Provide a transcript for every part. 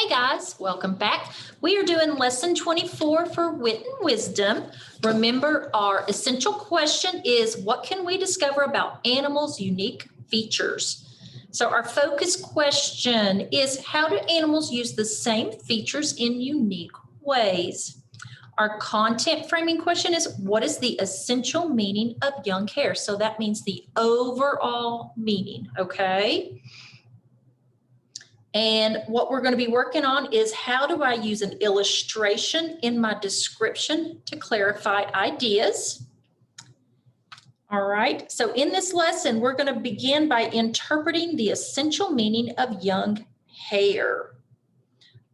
Hey guys, welcome back. We are doing lesson 24 for Wit and Wisdom. Remember, our essential question is, what can we discover about animals' unique features? So our focus question is, how do animals use the same features in unique ways? Our content framing question is, what is the essential meaning of young hare? So that means the overall meaning, okay? And what we're going to be working on is, how do I use an illustration in my description to clarify ideas? All right, so in this lesson, we're going to begin by interpreting the essential meaning of young hare.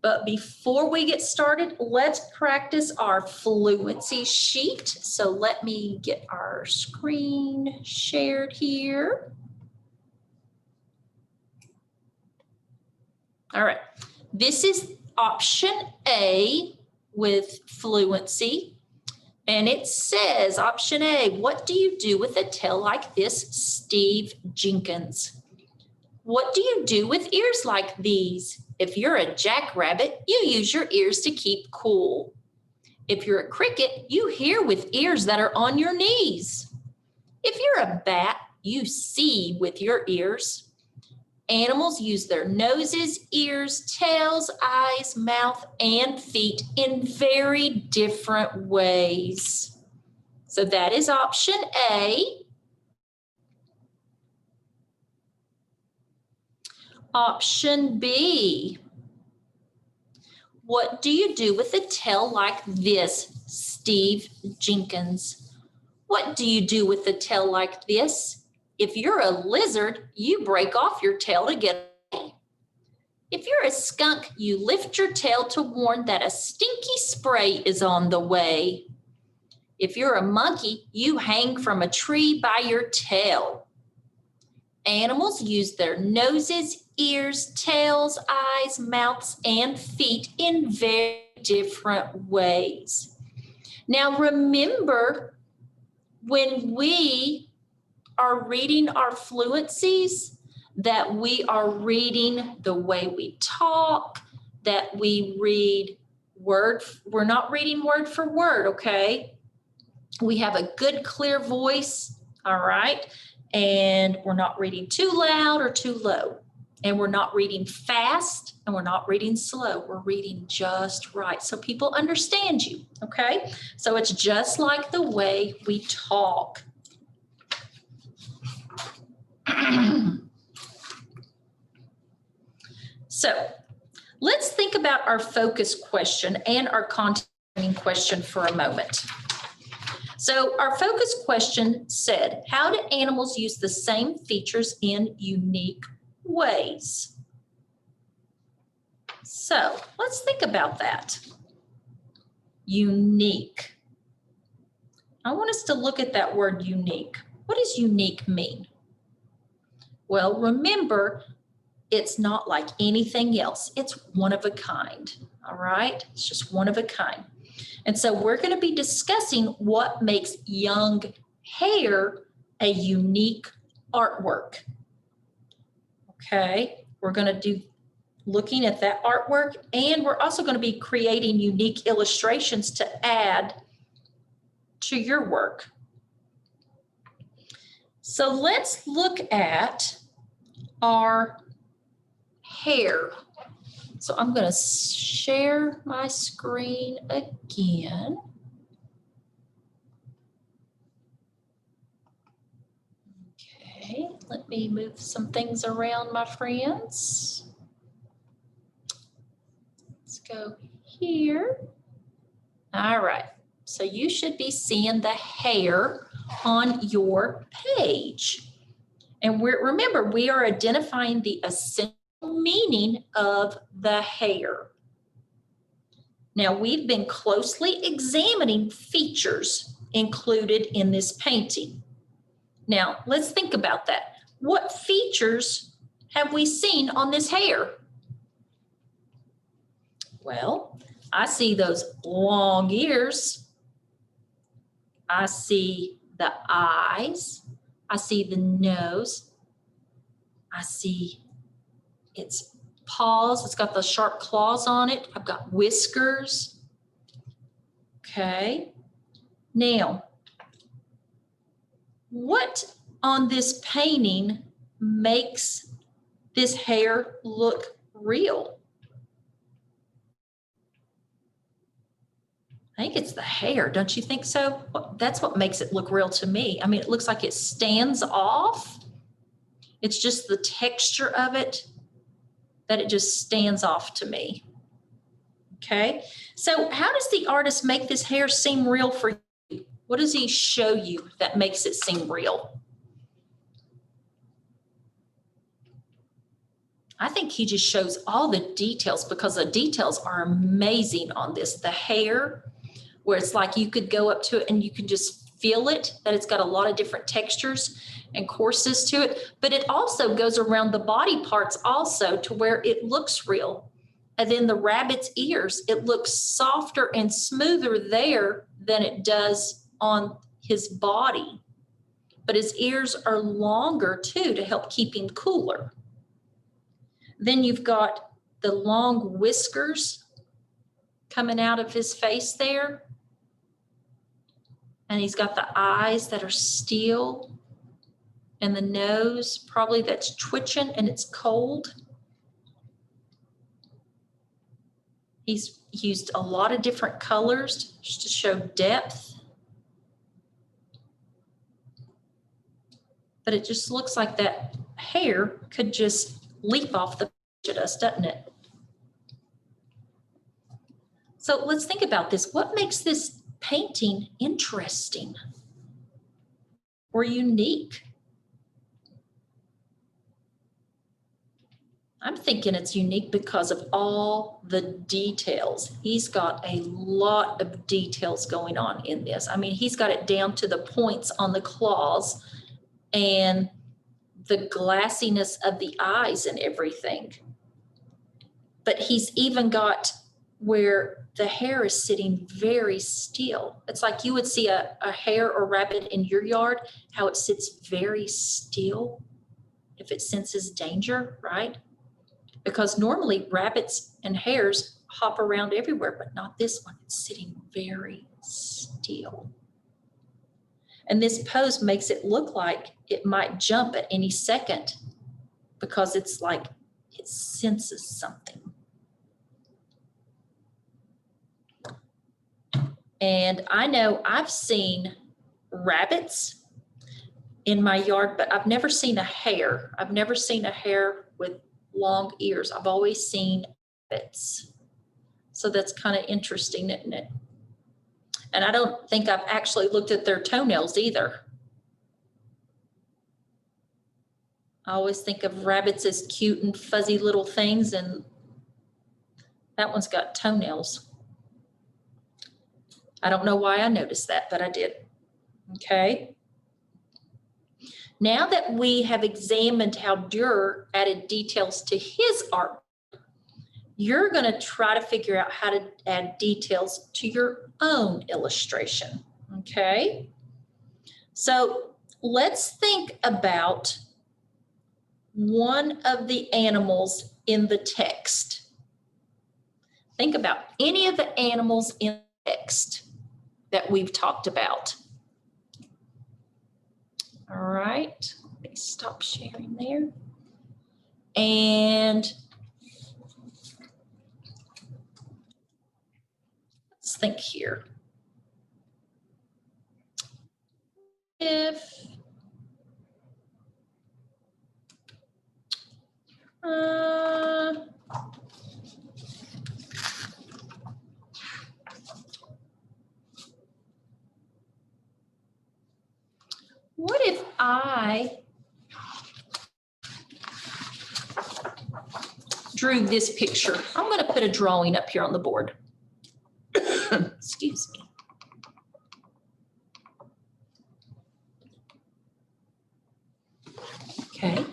But before we get started, let's practice our fluency sheet. So let me get our screen shared here. All right, this is option A with fluency. And it says, option A, what do you do with a tail like this, Steve Jenkins? What do you do with ears like these? If you're a jackrabbit, you use your ears to keep cool. If you're a cricket, you hear with ears that are on your knees. If you're a bat, you see with your ears. Animals use their noses, ears, tails, eyes, mouth, and feet in very different ways. So that is option A. Option B. What do you do with a tail like this, Steve Jenkins? What do you do with a tail like this? If you're a lizard, you break off your tail to get away. If you're a skunk, you lift your tail to warn that a stinky spray is on the way. If you're a monkey, you hang from a tree by your tail. Animals use their noses, ears, tails, eyes, mouths, and feet in very different ways. Now remember, when we are reading our fluencies, that we are reading the way we talk, that we read we're not reading word for word, okay? We have a good, clear voice, all right? And we're not reading too loud or too low. And we're not reading fast and we're not reading slow. We're reading just right so people understand you, okay? So it's just like the way we talk. So let's think about our focus question and our content question for a moment. So our focus question said, how do animals use the same features in unique ways? So let's think about that. Unique. I want us to look at that word unique. What does unique mean? Well, remember, it's not like anything else. It's one of a kind, all right? It's just one of a kind. And so we're going to be discussing what makes young hare a unique artwork. Okay, we're going to do looking at that artwork, and we're also going to be creating unique illustrations to add to your work. So let's look at our hare. So I'm going to share my screen again. Okay, let me move some things around, my friends. Let's go here. All right, so you should be seeing the hare on your page. And remember, we are identifying the essential meaning of the hare. Now, we've been closely examining features included in this painting. Now, let's think about that. What features have we seen on this hare? Well, I see those long ears. I see the eyes. I see the nose. I see its paws. It's got the sharp claws on it. I've got whiskers. Okay. Now, what on this painting makes this hair look real? I think it's the hair, don't you think so? That's what makes it look real to me. I mean, it looks like it stands off. It's just the texture of it that it just stands off to me. Okay, so how does the artist make this hair seem real for you? What does he show you that makes it seem real? I think he just shows all the details because the details are amazing on this. The hair, where it's like you could go up to it and you can just feel it, that it's got a lot of different textures and coarseness to it, but it also goes around the body parts also to where it looks real. And then the rabbit's ears, it looks softer and smoother there than it does on his body. But his ears are longer too to help keep him cooler. Then you've got the long whiskers coming out of his face there. And he's got the eyes that are steel and the nose probably that's twitching and it's cold. He's used a lot of different colors to show depth. But it just looks like that hair could just leap off the page at us, doesn't it? So let's think about this. What makes this painting interesting or unique? I'm thinking it's unique because of all the details. He's got a lot of details going on in this. I mean, he's got it down to the points on the claws and the glassiness of the eyes and everything. But he's even got where the hair is sitting very still. It's like you would see a hare or rabbit in your yard, how it sits very still if it senses danger, right? Because normally rabbits and hares hop around everywhere, but not this one. It's sitting very still. And this pose makes it look like it might jump at any second because it's like it senses something. And I know I've seen rabbits in my yard, but I've never seen a hare. I've never seen a hare with long ears. I've always seen rabbits. So that's kind of interesting, isn't it? And I don't think I've actually looked at their toenails either. I always think of rabbits as cute and fuzzy little things, and that one's got toenails. I don't know why I noticed that, but I did. Okay. Now that we have examined how Durer added details to his art, you're going to try to figure out how to add details to your own illustration. Okay. So let's think about one of the animals in the text. Think about any of the animals in the text that we've talked about. All right, let me stop sharing there. And let's think here. What if I drew this picture? I'm going to put a drawing up here on the board. Excuse me. Okay.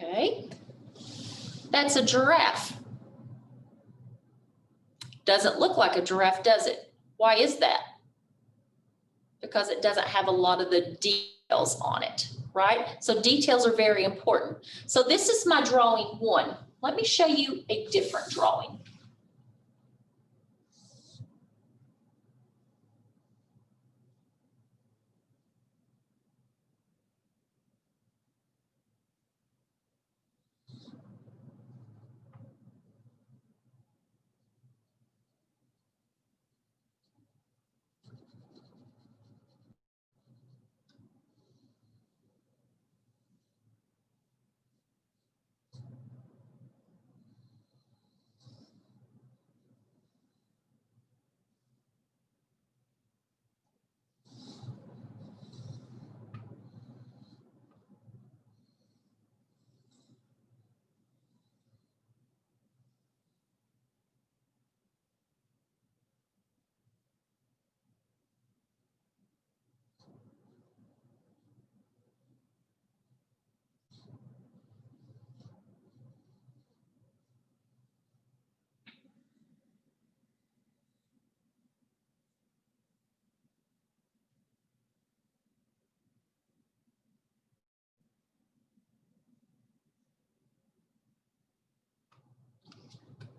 Okay, that's a giraffe. Doesn't look like a giraffe, does it? Why is that? Because it doesn't have a lot of the details on it, right? So details are very important. So this is my drawing 1. Let me show you a different drawing.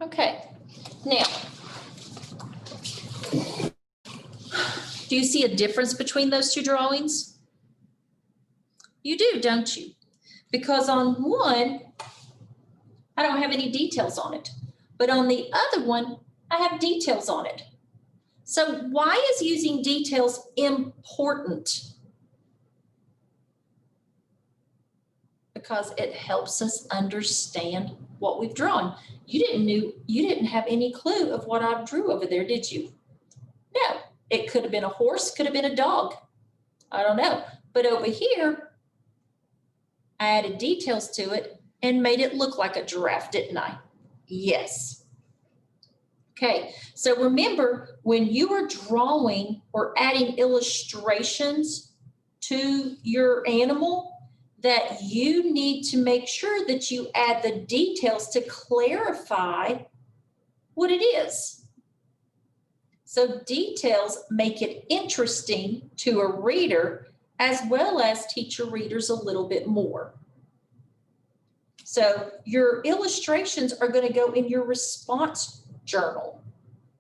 Okay, now, do you see a difference between those two drawings? You do, don't you? Because on one, I don't have any details on it, but on the other one, I have details on it. So why is using details important? Because it helps us understand what we've drawn. You didn't have any clue of what I drew over there, did you? No, it could have been a horse, could have been a dog. I don't know. But over here, I added details to it and made it look like a giraffe, didn't I? Yes. Okay, so remember when you are drawing or adding illustrations to your animal, that you need to make sure that you add the details to clarify what it is. So details make it interesting to a reader as well as teach your readers a little bit more. So your illustrations are going to go in your response journal.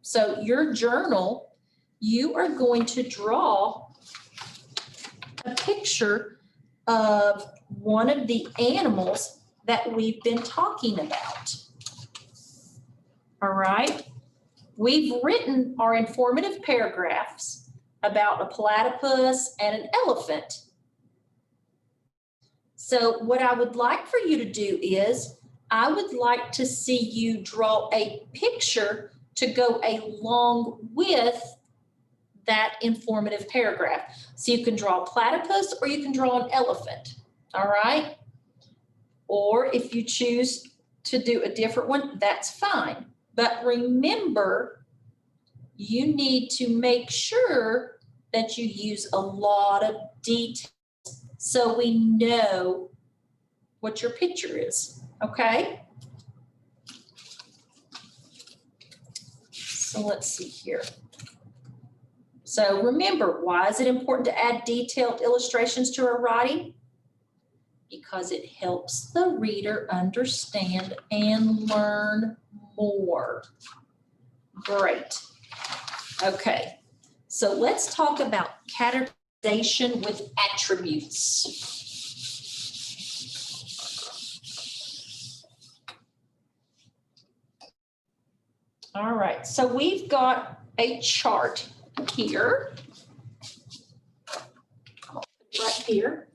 So your journal, you are going to draw a picture of one of the animals that we've been talking about. All right. We've written our informative paragraphs about a platypus and an elephant. So what I would like for you to do is, I would like to see you draw a picture to go along with that informative paragraph. So you can draw a platypus or you can draw an elephant, all right? Or if you choose to do a different one, that's fine. But remember, you need to make sure that you use a lot of details so we know what your picture is, okay? So let's see here. So remember, why is it important to add detailed illustrations to our writing? Because it helps the reader understand and learn more. Great. Okay, so let's talk about categorization with attributes. All right, so we've got a chart here, right here.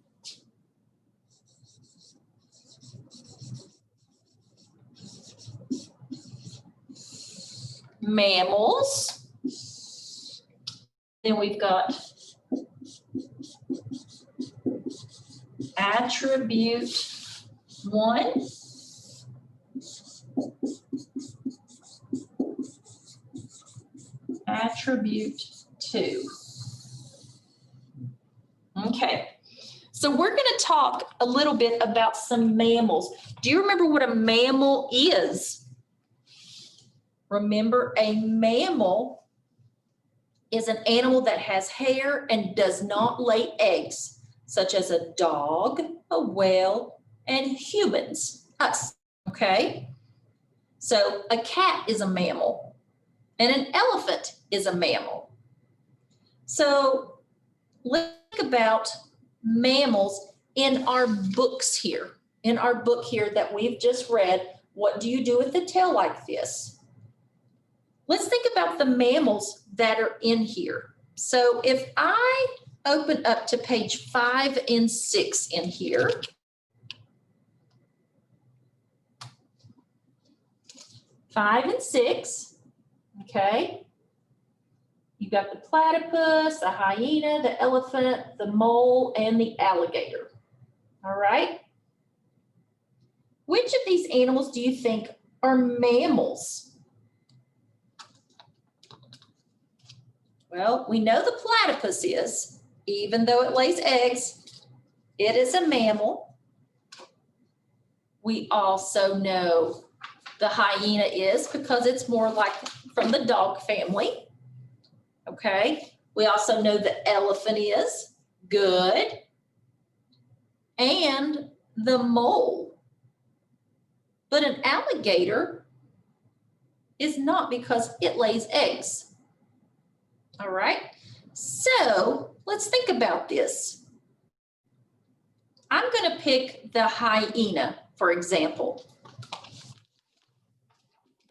Mammals. Then we've got attribute 1. Attribute 2. Okay, so So we're going to talk a little bit about some mammals. Do you remember what a mammal is? Remember, a mammal is an animal that has hair and does not lay eggs, such as a dog, a whale, and humans, us, okay? So a cat is a mammal, and an elephant is a mammal. So let's think about mammals in our books here. In our book here that we've just read, what do you do with a tail like this? Let's think about the mammals that are in here. So if I open up to page 5 and 6 in here, five and six, okay? You've got the platypus, the hyena, the elephant, the mole, and the alligator. All right? Which of these animals do you think are mammals? Well, we know the platypus is, even though it lays eggs, it is a mammal. We also know the hyena is because it's more like from the dog family. Okay. We also know the elephant is good. And the mole. But an alligator is not because it lays eggs. All right. So let's think about this. I'm going to pick the hyena, for example,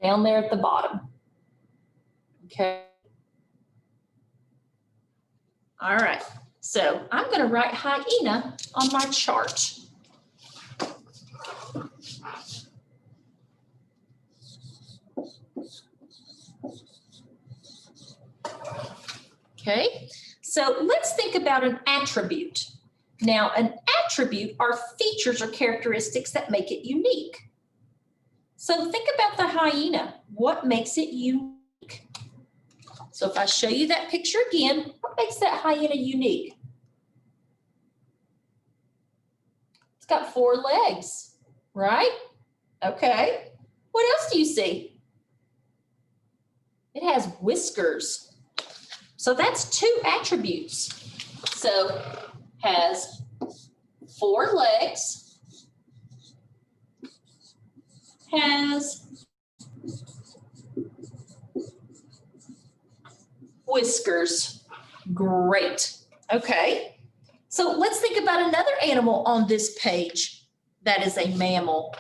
down there at the bottom. Okay. All right. So I'm going to write hyena on my chart. Okay. So let's think about an attribute. Now, an attribute are features or characteristics that make it unique. So think about the hyena. What makes it unique? So if I show you that picture again, what makes that hyena unique? It's got 4 legs, right? Okay. What else do you see? It has whiskers. So that's 2 attributes. So has 4 legs, has whiskers. Great. Okay. So let's think about another animal on this page that is a mammal.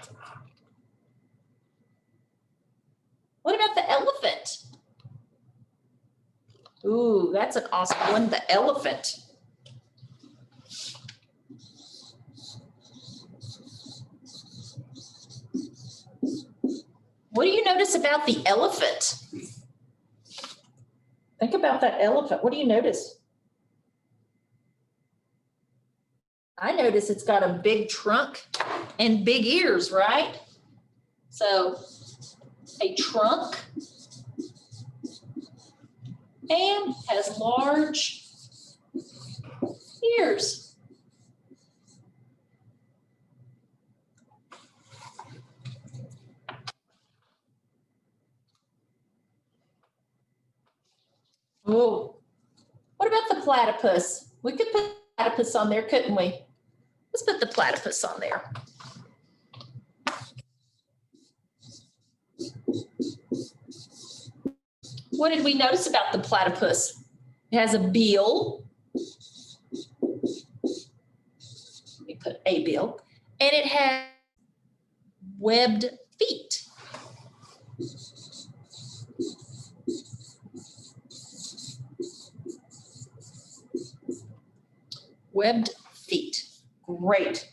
What about the elephant? Ooh, that's an awesome one, the elephant. What do you notice about the elephant? Think about that elephant. What do you notice? I notice it's got a big trunk and big ears, right? So a trunk and has large ears. Oh, what about the platypus? We could put platypus on there, couldn't we? Let's put the platypus on there. What did we notice about the platypus? It has a bill. Let me put a bill. And it has webbed feet. Webbed feet. Great.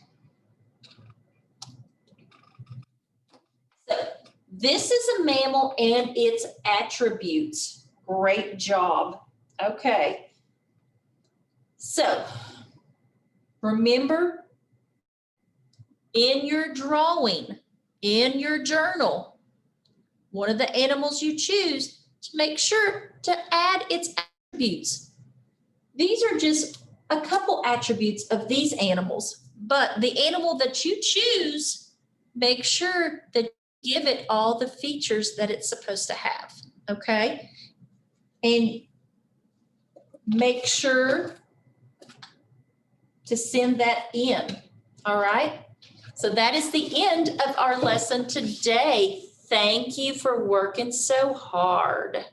So this is a mammal and its attributes. Great job. Okay. So remember, in your drawing, in your journal, one of the animals you choose, make sure to add its attributes. These are just a couple attributes of these animals, but the animal that you choose, make sure that you give it all the features that it's supposed to have, okay? And make sure to send that in, all right? So that is the end of our lesson today. Thank you for working so hard.